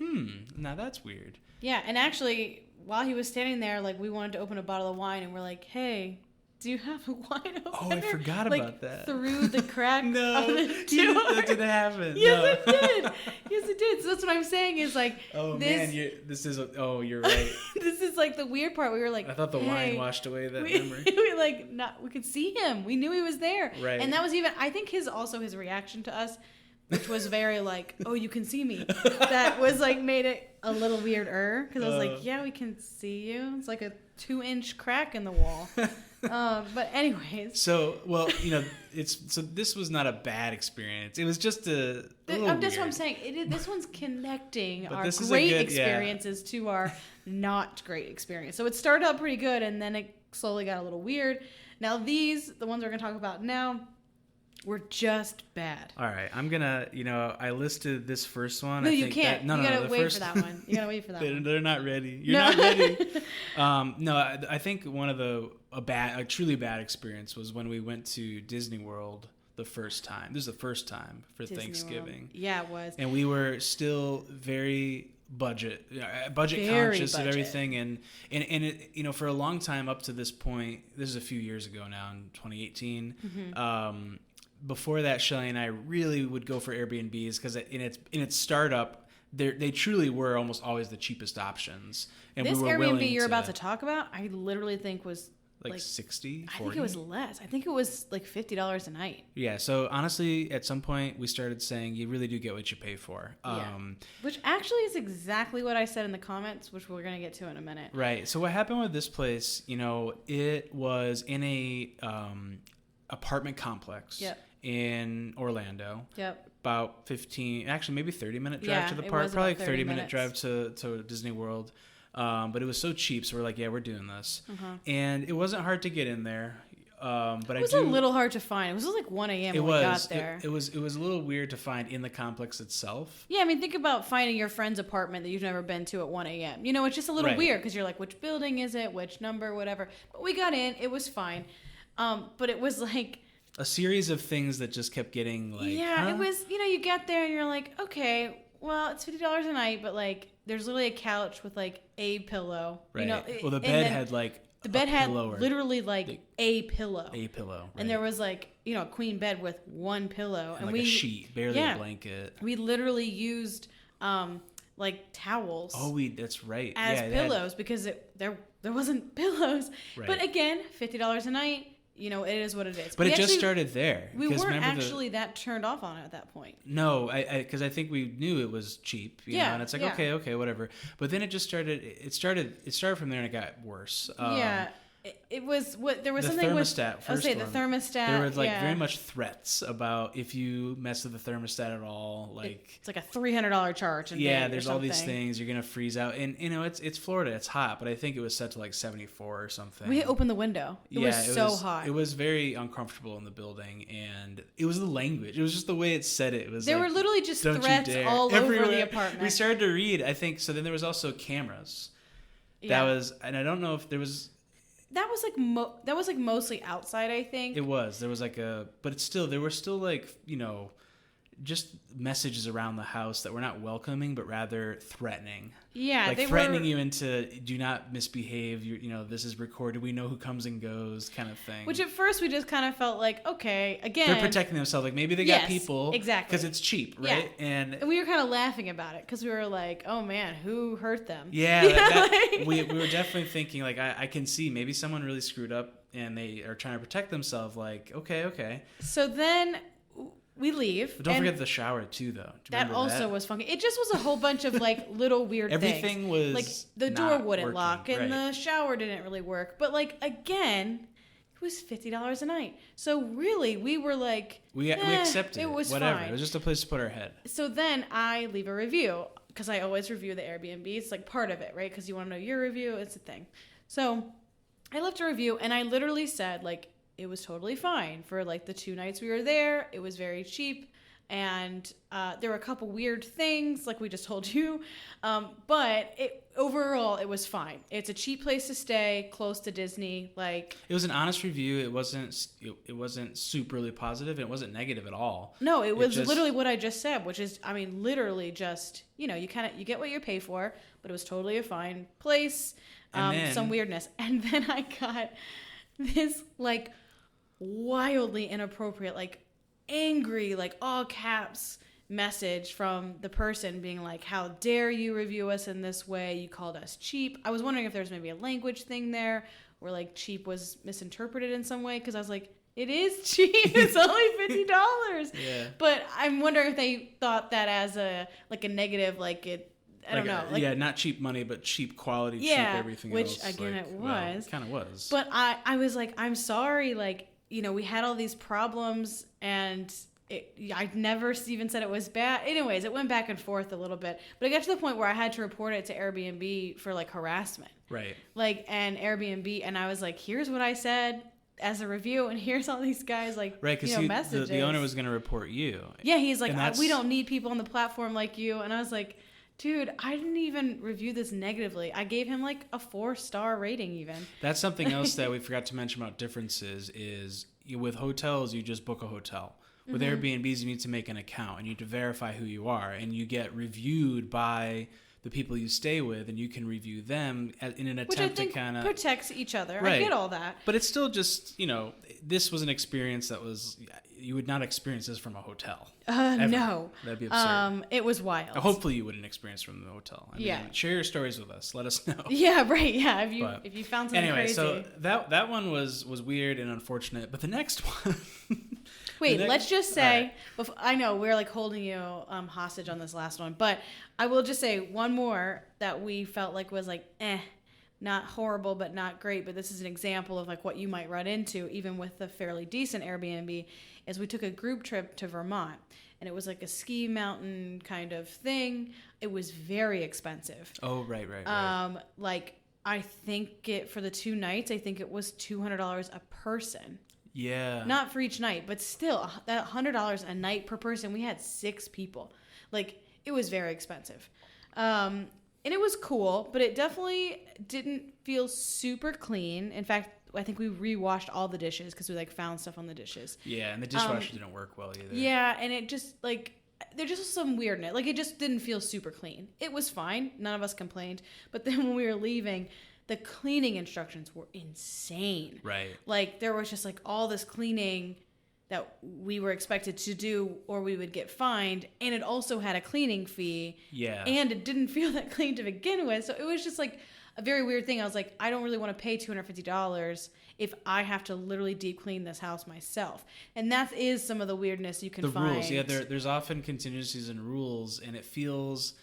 Speaker 1: now that's weird.
Speaker 2: Yeah, and actually, while he was standing there, like we wanted to open a bottle of wine, and we're like, hey... Do you have a wine opener?
Speaker 1: Oh, I forgot about that.
Speaker 2: Through the crack of the door.
Speaker 1: That didn't happen.
Speaker 2: Yes, it did. Yes, it did. So that's what I'm saying is like,
Speaker 1: you're right.
Speaker 2: This is like the weird part. We were like,
Speaker 1: I thought the wine washed away that memory.
Speaker 2: We could see him. We knew he was there.
Speaker 1: Right.
Speaker 2: And that was even, I think his reaction to us, which was very like, oh, you can see me. That was like made it a little weirder because I was like, yeah, we can see you. It's like a 2-inch crack in the wall. But anyways.
Speaker 1: So, well, this was not a bad experience. It was just a little weird.
Speaker 2: That's what I'm saying. This one's connecting our
Speaker 1: great
Speaker 2: great experiences to our not great experience. So it started out pretty good, and then it slowly got a little weird. Now the ones we're going to talk about now, were just bad.
Speaker 1: All right, I'm gonna, I listed this first one.
Speaker 2: No,
Speaker 1: I
Speaker 2: you
Speaker 1: think
Speaker 2: can't.
Speaker 1: You
Speaker 2: gotta wait for that one. You gotta wait for that one.
Speaker 1: They're not ready. You're not ready. I think one of a truly bad experience was when we went to Disney World the first time. This is the first time for
Speaker 2: Disney
Speaker 1: Thanksgiving.
Speaker 2: World. Yeah, it was.
Speaker 1: And we were still very budget
Speaker 2: very
Speaker 1: conscious
Speaker 2: budget.
Speaker 1: of everything, and it, for a long time up to this point. This is a few years ago now, in 2018. Mm-hmm. Before that, Shelly and I really would go for Airbnbs because in its startup, they truly were almost always the cheapest options. And
Speaker 2: this
Speaker 1: we were
Speaker 2: Airbnb you're about to talk about, I literally think was
Speaker 1: like 60, 40?
Speaker 2: I think it was less. I think it was like $50 a night.
Speaker 1: Yeah, so honestly, at some point, we started saying you really do get what you pay for.
Speaker 2: Which actually is exactly what I said in the comments, which we're going to get to in a minute.
Speaker 1: Right. So what happened with this place, it was in a apartment complex in Orlando.
Speaker 2: Yep.
Speaker 1: About 15, actually maybe 30-minute drive to the park. Probably like 30-minute drive to Disney World. But it was so cheap, so we're like, yeah, we're doing this. Uh-huh. And it wasn't hard to get in there. But
Speaker 2: it was a little hard to find. It was like 1 a.m. when we got there.
Speaker 1: It was a little weird to find in the complex itself.
Speaker 2: Yeah, I mean, think about finding your friend's apartment that you've never been to at 1 a.m. It's just a little weird because you're like, which building is it? Which number? Whatever. But we got in. It was fine. But it was like...
Speaker 1: a series of things that just kept getting like...
Speaker 2: Yeah, it was... you get there and you're like, okay, well, it's $50 a night, but like, there's literally a couch with like a pillow.
Speaker 1: Right. Well, the bed had like...
Speaker 2: The bed had literally like a pillow.
Speaker 1: A pillow, right.
Speaker 2: And there was like, a queen bed with one pillow.
Speaker 1: And like a sheet, barely a blanket.
Speaker 2: We literally used like towels.
Speaker 1: Oh, that's right.
Speaker 2: As pillows because there wasn't pillows.
Speaker 1: Right.
Speaker 2: But again, $50 a night. You know, it is what it is.
Speaker 1: But it just started there.
Speaker 2: We weren't actually that turned off on it at that point.
Speaker 1: No, because I think we knew it was cheap. You know, and it's like, okay, whatever. But then it just started. It started from there and it got worse.
Speaker 2: It was what there was
Speaker 1: the
Speaker 2: something
Speaker 1: thermostat.
Speaker 2: with. The thermostat.
Speaker 1: There were very much threats about if you mess with the thermostat at all, like
Speaker 2: it's like a $300 charge.
Speaker 1: There's all these things you're gonna freeze out, and you know it's Florida, it's hot, but I think it was set to like 74 or something.
Speaker 2: We opened the window. It was so hot.
Speaker 1: It was very uncomfortable in the building, and it was the language. It was just the way it said it. It was
Speaker 2: there were literally just threats all over the apartment.
Speaker 1: We started to read. I think so. Then there was also cameras. That was, and I don't know if there was.
Speaker 2: That was like mostly outside, I think.
Speaker 1: It was. There was like but it's still, there were still like, you know, just messages around the house that were not welcoming, but rather threatening.
Speaker 2: Yeah,
Speaker 1: like threatening you into do not misbehave. You know, this is recorded. We know who comes and goes, kind of thing.
Speaker 2: Which at first we just kind of felt like, okay, again,
Speaker 1: they're protecting themselves. Like maybe they got people,
Speaker 2: exactly,
Speaker 1: because it's cheap, right?
Speaker 2: Yeah.
Speaker 1: And
Speaker 2: we were kind of laughing about it because we were like, oh man, who hurt them?
Speaker 1: Yeah, we were definitely thinking like I can see maybe someone really screwed up and they are trying to protect themselves. Like okay.
Speaker 2: So then we leave.
Speaker 1: But don't forget the shower too, though.
Speaker 2: That also was funky. It just was a whole bunch of like little weird things.
Speaker 1: Everything was
Speaker 2: like the door wouldn't lock and the shower didn't really work. But like again, it was $50 a night. So really, we were like,
Speaker 1: we accepted it.
Speaker 2: It was
Speaker 1: whatever.
Speaker 2: fine.
Speaker 1: It was just a place to put our head.
Speaker 2: So then I leave a review because I always review the Airbnb. It's like part of it, right? Because you want to know your review. It's a thing. So I left a review and I literally said like it was totally fine for like the 2 nights we were there. It was very cheap. And there were a couple weird things, like we just told you. But overall, it was fine. It's a cheap place to stay, close to Disney. Like
Speaker 1: it was an honest review. It wasn't superly positive. And it wasn't negative at all.
Speaker 2: No, it was literally what I just said, which is, I mean, literally just, you know, you get what you pay for, but it was totally a fine place. Some weirdness. And then I got this like wildly inappropriate, like angry, like all caps message from the person being like, how dare you review us in this way? You called us cheap. I was wondering if there's maybe a language thing there where like cheap was misinterpreted in some way, because I was like, it is cheap. It's only $50.
Speaker 1: Yeah.
Speaker 2: But I'm wondering if they thought that as a negative, like it. I don't know. Like,
Speaker 1: not cheap money, but cheap quality, cheap everything
Speaker 2: which,
Speaker 1: else.
Speaker 2: Which again,
Speaker 1: like,
Speaker 2: it was.
Speaker 1: Well, it kind of was.
Speaker 2: But I was like, I'm sorry. Like, you know, we had all these problems and I never even said it was bad. Anyways, it went back and forth a little bit. But I got to the point where I had to report it to Airbnb for like harassment.
Speaker 1: Right.
Speaker 2: Like, and Airbnb, and I was like, here's what I said as a review, and here's all these guys like,
Speaker 1: right, because
Speaker 2: messages.
Speaker 1: The owner was going to report you.
Speaker 2: Yeah, he's like, we don't need people on the platform like you. And I was like, dude, I didn't even review this negatively. I gave him like a 4-star rating even.
Speaker 1: That's something else that we forgot to mention about differences is with hotels, you just book a hotel. With Airbnbs, you need to make an account and you need to verify who you are, and you get reviewed by the people you stay with, and you can review them in an attempt to kind of
Speaker 2: protects each other.
Speaker 1: Right.
Speaker 2: I get all that,
Speaker 1: but it's still just, you know, this was an experience that was, you would not experience this from a hotel.
Speaker 2: No,
Speaker 1: that'd be absurd.
Speaker 2: It was wild.
Speaker 1: Hopefully, you wouldn't experience from the hotel. I mean, share your stories with us. Let us know.
Speaker 2: Yeah, right. Yeah, if you found something
Speaker 1: anyway,
Speaker 2: crazy.
Speaker 1: so that one was weird and unfortunate, but the next one.
Speaker 2: Wait, let's just say, I know we're like holding you hostage on this last one, but I will just say one more that we felt like was like, not horrible, but not great. But this is an example of like what you might run into, even with a fairly decent Airbnb, is we took a group trip to Vermont, and it was like a ski mountain kind of thing. It was very expensive.
Speaker 1: Oh, right.
Speaker 2: Like I think for the 2 nights, I think it was $200 a person.
Speaker 1: Yeah.
Speaker 2: Not for each night, but still, that $100 a night per person. We had 6 people. Like, it was very expensive. And it was cool, but it definitely didn't feel super clean. In fact, I think we rewashed all the dishes because we, like, found stuff on the dishes.
Speaker 1: Yeah, and the dishwasher didn't work well either.
Speaker 2: Yeah, and it just, like, there just was some weirdness. Like, it just didn't feel super clean. It was fine. None of us complained. But then when we were leaving, the cleaning instructions were insane.
Speaker 1: Right.
Speaker 2: Like, there was just, like, all this cleaning that we were expected to do or we would get fined, and it also had a cleaning fee.
Speaker 1: Yeah.
Speaker 2: And it didn't feel that clean to begin with. So it was just like a very weird thing. I was like, I don't really want to pay $250 if I have to literally deep clean this house myself. And that is some of the weirdness you can find.
Speaker 1: The rules, yeah, there's often contingencies and rules, and it feels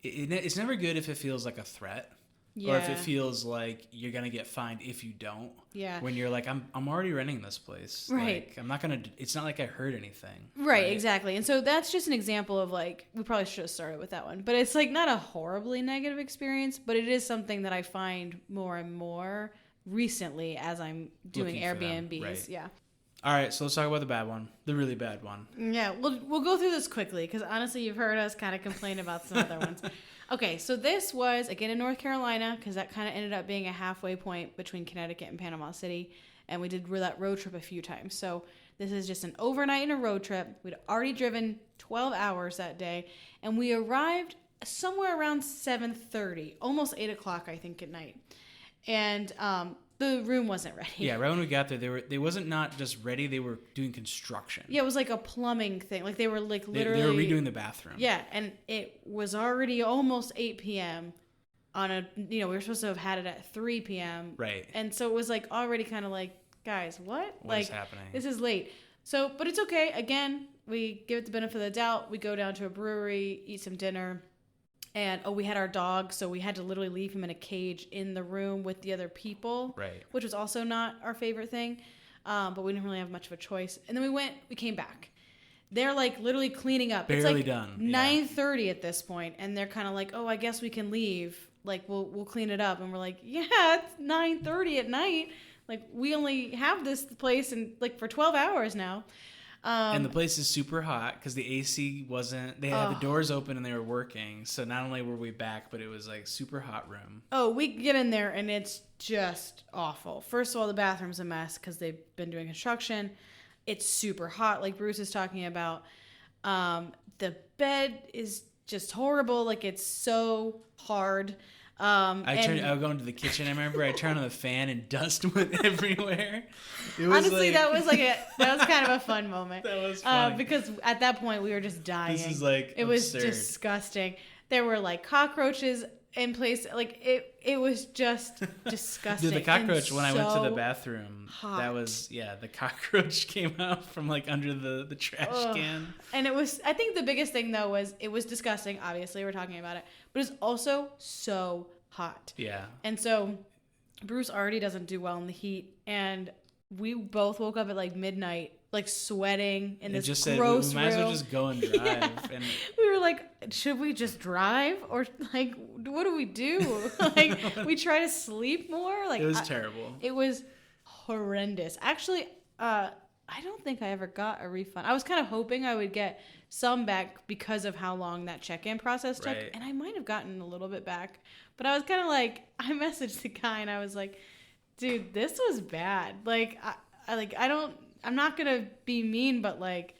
Speaker 1: it's never good if it feels like a threat. Yeah. Or if it feels like you're going to get fined if you don't.
Speaker 2: Yeah.
Speaker 1: When you're like, I'm already renting this place.
Speaker 2: Right.
Speaker 1: Like, I'm not going to, it's not like I heard anything.
Speaker 2: Right, exactly. And so that's just an example of like, we probably should have started with that one. But it's like not a horribly negative experience, but it is something that I find more and more recently as I'm doing Airbnbs.
Speaker 1: Right.
Speaker 2: Yeah.
Speaker 1: All right, so let's talk about the bad one, the really bad one.
Speaker 2: Yeah, we'll go through this quickly because honestly, you've heard us kind of complain about some other ones. Okay, so this was, again, in North Carolina because that kind of ended up being a halfway point between Connecticut and Panama City, and we did that road trip a few times. So this is just an overnight and a road trip. We'd already driven 12 hours that day, and we arrived somewhere around 7:30, almost 8 o'clock, I think, at night. And the room wasn't ready.
Speaker 1: Yeah, right when we got there, they wasn't not just ready, they were doing construction.
Speaker 2: Yeah, it was like a plumbing thing. Like they were like literally...
Speaker 1: They were redoing the bathroom.
Speaker 2: Yeah, and it was already almost 8 p.m. on a... we were supposed to have had it at 3 p.m.
Speaker 1: Right.
Speaker 2: And so it was like already kind of like, guys, what?
Speaker 1: What is happening?
Speaker 2: This is late. So, but it's okay. Again, we give it the benefit of the doubt. We go down to a brewery, eat some dinner. And, we had our dog, so we had to literally leave him in a cage in the room with the other people.
Speaker 1: Right.
Speaker 2: Which was also not our favorite thing. But we didn't really have much of a choice. And then we came back. They're, like, literally cleaning up.
Speaker 1: Barely
Speaker 2: it's like
Speaker 1: done.
Speaker 2: 9:30 at this point, and they're kind of like, I guess we can leave. Like, we'll clean it up. And we're like, yeah, it's 9:30 at night. Like, we only have this place for 12 hours now.
Speaker 1: And the place is super hot because the AC wasn't, they had the doors open and they were working. So not only were we back, but it was like super hot room. Oh,
Speaker 2: we get in there and it's just awful. First of all, the bathroom's a mess because they've been doing construction. It's super hot, like Bruce is talking about. The bed is just horrible. Like it's so hard.
Speaker 1: I would go into the kitchen. I remember I turned on the fan and dust went everywhere. It was
Speaker 2: honestly, that was kind of a fun moment.
Speaker 1: That was funny.
Speaker 2: Because at that point we were just dying.
Speaker 1: This is like
Speaker 2: it was disgusting. There were like cockroaches in place. Like it was just disgusting.
Speaker 1: Dude, the cockroach when I went to the bathroom,
Speaker 2: hot.
Speaker 1: That was the cockroach came out from like under the trash can.
Speaker 2: And it was, I think the biggest thing though was it was disgusting. Obviously, we're talking about it, but it's also so hot.
Speaker 1: Yeah.
Speaker 2: And so Bruce already doesn't do well in the heat, and we both woke up at like midnight, like sweating in this gross room.
Speaker 1: We might as well just go and drive.
Speaker 2: Yeah.
Speaker 1: And
Speaker 2: we were like, should we just drive or like what do we do? Like we try to sleep more. Like
Speaker 1: it was terrible.
Speaker 2: It was horrendous. Actually, I don't think I ever got a refund. I was kind of hoping I would get some back because of how long that check-in process took, and I might have gotten a little bit back. But I was kind of like, I messaged the guy and I was like, dude, this was bad. Like, I'm not going to be mean, but like,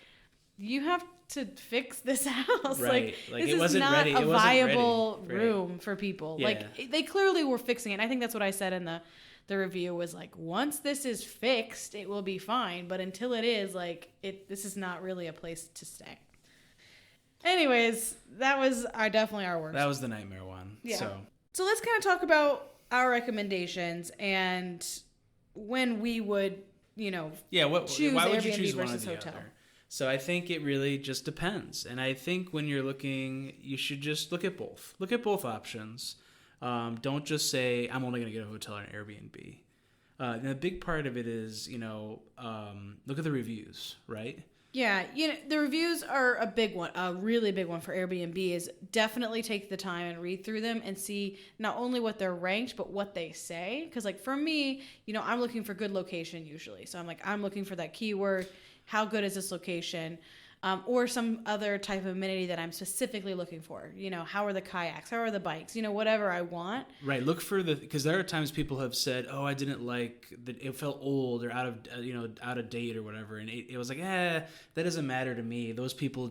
Speaker 2: you have to fix this house.
Speaker 1: Right.
Speaker 2: Like
Speaker 1: it
Speaker 2: this
Speaker 1: wasn't
Speaker 2: is not
Speaker 1: ready.
Speaker 2: a
Speaker 1: viable
Speaker 2: room for people.
Speaker 1: Yeah.
Speaker 2: Like, they clearly were fixing it. And I think that's what I said in the review was like, once this is fixed, it will be fine. But until it is, like, this is not really a place to stay. Anyways, that was definitely our worst.
Speaker 1: That was the nightmare one.
Speaker 2: Yeah. So let's kind of talk about our recommendations and when we would, choose
Speaker 1: why would you
Speaker 2: Airbnb
Speaker 1: choose one or
Speaker 2: versus
Speaker 1: the
Speaker 2: hotel.
Speaker 1: other? So I think it really just depends. And I think when you're looking, you should just look at both. Look at both options. Don't just say, I'm only going to get a hotel or an Airbnb. And a big part of it is, look at the reviews, right?
Speaker 2: Yeah, the reviews are a big one, a really big one for Airbnb is definitely take the time and read through them and see not only what they're ranked, but what they say. Because like for me, I'm looking for good location usually. So I'm looking for that keyword. How good is this location? Or some other type of amenity that I'm specifically looking for. How are the kayaks? How are the bikes? Whatever I want.
Speaker 1: Right. Look for because there are times people have said, "Oh, I didn't like that. It felt old or out of date or whatever," and it was like, that doesn't matter to me. Those people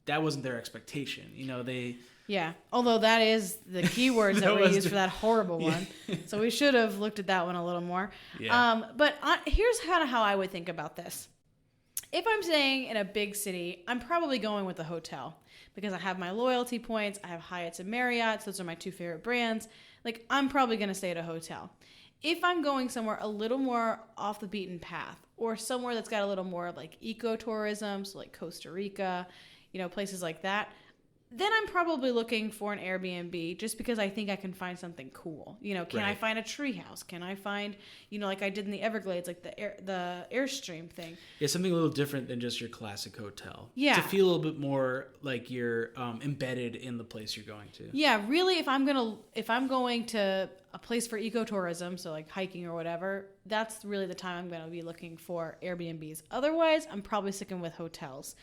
Speaker 1: that wasn't their expectation. They. Yeah.
Speaker 2: Although that is the keywords that we used for that horrible one, so we should have looked at that one a little more.
Speaker 1: Yeah.
Speaker 2: But here's kind of how I would think about this. If I'm staying in a big city, I'm probably going with a hotel because I have my loyalty points. I have Hyatt's and Marriott's. Those are my 2 favorite brands. Like, I'm probably going to stay at a hotel. If I'm going somewhere a little more off the beaten path or somewhere that's got a little more of like ecotourism, so like Costa Rica, places like that, then I'm probably looking for an Airbnb just because I think I can find something cool. Can I find a treehouse? Can I find, like I did in the Everglades, like the Airstream thing?
Speaker 1: Yeah, something a little different than just your classic hotel.
Speaker 2: Yeah.
Speaker 1: To feel a little bit more like you're embedded in the place you're going to.
Speaker 2: Yeah, really, if I'm going to a place for ecotourism, so like hiking or whatever, that's really the time I'm going to be looking for Airbnbs. Otherwise, I'm probably sticking with hotels.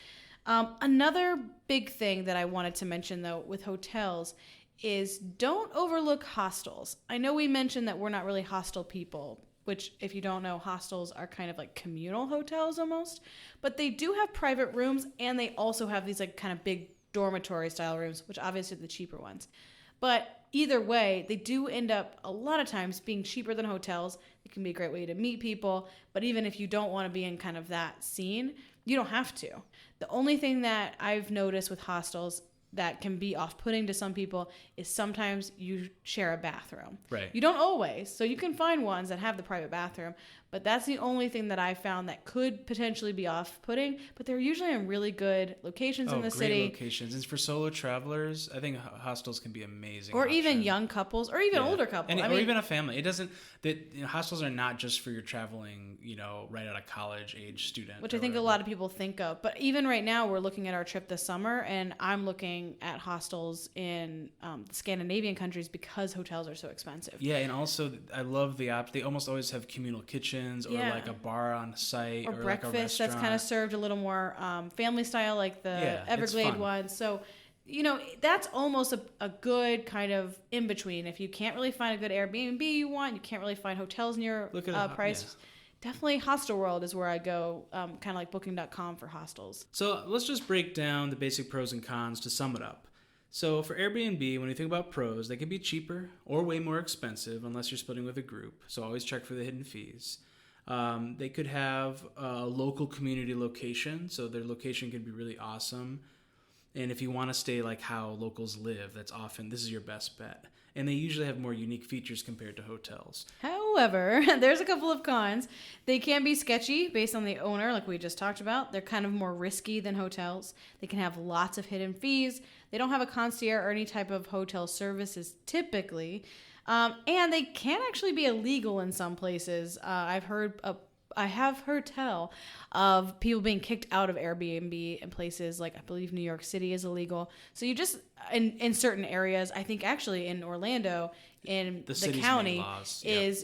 Speaker 2: Another big thing that I wanted to mention, though, with hotels is don't overlook hostels. I know we mentioned that we're not really hostel people, which, if you don't know, hostels are kind of like communal hotels almost, but they do have private rooms, and they also have these like kind of big dormitory style rooms, which obviously are the cheaper ones. But either way, they do end up a lot of times being cheaper than hotels. It can be a great way to meet people, but even if you don't want to be in kind of that scene, you don't have to. The only thing that I've noticed with hostels that can be off-putting to some people is sometimes you share a bathroom.
Speaker 1: Right.
Speaker 2: You don't always, so you can find ones that have the private bathroom, but that's the only thing that I found that could potentially be off-putting, but they're usually in really good locations in the city.
Speaker 1: Great locations. And for solo travelers, I think hostels can be amazing.
Speaker 2: Or
Speaker 1: option.
Speaker 2: even young couples, or even older couples.
Speaker 1: Or even a family. It doesn't, hostels are not just for your traveling, right out of college age student.
Speaker 2: Which I think a lot of people think of. But even right now, we're looking at our trip this summer, and I'm looking at hostels in the Scandinavian countries because hotels are so expensive.
Speaker 1: Yeah, and also I love the they almost always have communal kitchens or like a bar on site or
Speaker 2: breakfast
Speaker 1: like a restaurant.
Speaker 2: that's kind of served a little more family style, like the Everglade one. So that's almost a good kind of in between. If you can't really find a good Airbnb you can't really find hotels near price. Yeah. Definitely Hostelworld is where I go, kind of like booking.com for hostels.
Speaker 1: So let's just break down the basic pros and cons to sum it up. So for Airbnb, when you think about pros, they can be cheaper or way more expensive unless you're splitting with a group. So always check for the hidden fees. They could have a local community location, so their location can be really awesome. And if you want to stay like how locals live, this is your best bet. And they usually have more unique features compared to hotels.
Speaker 2: However, there's a couple of cons. They can be sketchy based on the owner, like we just talked about. They're kind of more risky than hotels. They can have lots of hidden fees. They don't have a concierge or any type of hotel services typically. And they can actually be illegal in some places. I have heard tell of people being kicked out of Airbnb in places like I believe New York City is illegal. So you just in certain areas, I think actually in Orlando in the county is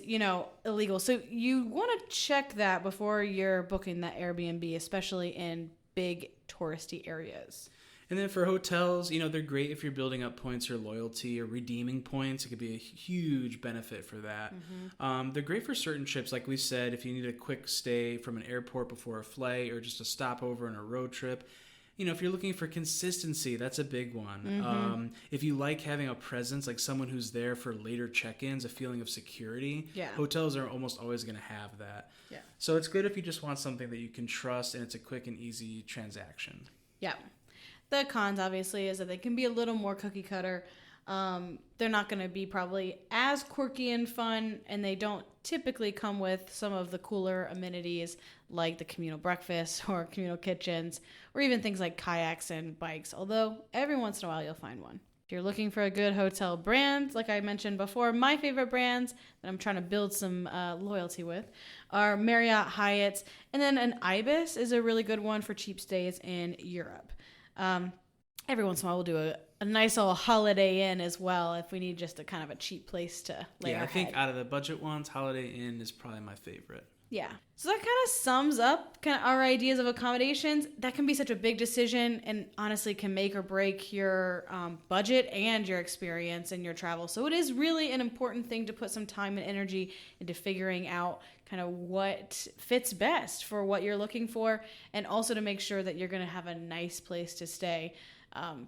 Speaker 2: illegal. So you want to check that before you're booking that Airbnb, especially in big touristy areas.
Speaker 1: And then for hotels, they're great if you're building up points or loyalty or redeeming points. It could be a huge benefit for that. Mm-hmm. They're great for certain trips. Like we said, if you need a quick stay from an airport before a flight or just a stopover on a road trip. If you're looking for consistency, that's a big one. Mm-hmm. If you like having a presence, like someone who's there for later check-ins, a feeling of security, hotels are almost always going to have that. Yeah. So it's good if you just want something that you can trust and it's a quick and easy transaction.
Speaker 2: Yeah. The cons, obviously, is that they can be a little more cookie cutter. They're not going to be probably as quirky and fun, and they don't typically come with some of the cooler amenities like the communal breakfast or communal kitchens, or even things like kayaks and bikes, although every once in a while you'll find one. If you're looking for a good hotel brand, like I mentioned before, my favorite brands that I'm trying to build some loyalty with are Marriott, Hyatt's, and then an Ibis is a really good one for cheap stays in Europe. Every once in a while we'll do a nice little Holiday Inn as well if we need just a kind of a cheap place to lay our head.
Speaker 1: I think out of the budget ones, Holiday Inn is probably my favorite.
Speaker 2: Yeah. So that kind of sums up kind of our ideas of accommodations. That can be such a big decision and honestly can make or break your budget and your experience and your travel. So it is really an important thing to put some time and energy into figuring out kind of what fits best for what you're looking for, and also to make sure that you're going to have a nice place to stay.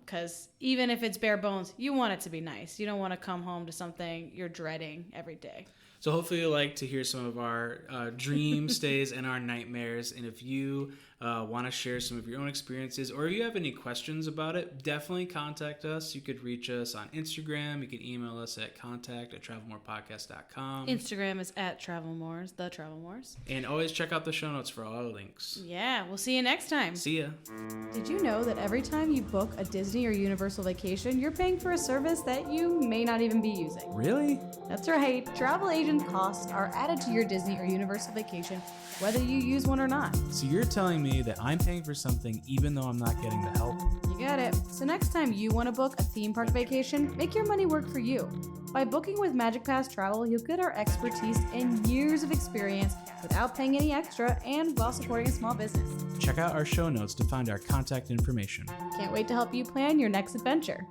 Speaker 2: Because even if it's bare bones, you want it to be nice. You don't want to come home to something you're dreading every day.
Speaker 1: So hopefully you'll like to hear some of our dream stays and our nightmares. And if you want to share some of your own experiences, or you have any questions about it, definitely contact us. You could reach us on Instagram. You can email us at contact@travelmorepodcast.com.
Speaker 2: Instagram is @TravelMores, the Travelmores.
Speaker 1: And always check out the show notes for all our links.
Speaker 2: Yeah, we'll see you next time.
Speaker 1: See ya.
Speaker 2: Did you know that every time you book a Disney or Universal vacation, you're paying for a service that you may not even be using?
Speaker 1: Really?
Speaker 2: That's right. Travel agent costs are added to your Disney or Universal vacation, whether you use one or not.
Speaker 1: So you're telling me that I'm paying for something even though I'm not getting the help?
Speaker 2: You got it. So next time you want to book a theme park vacation, make your money work for you. By booking with Magic Pass Travel, you'll get our expertise and years of experience without paying any extra and while supporting a small business.
Speaker 1: Check out our show notes to find our contact information.
Speaker 2: Can't wait to help you plan your next adventure.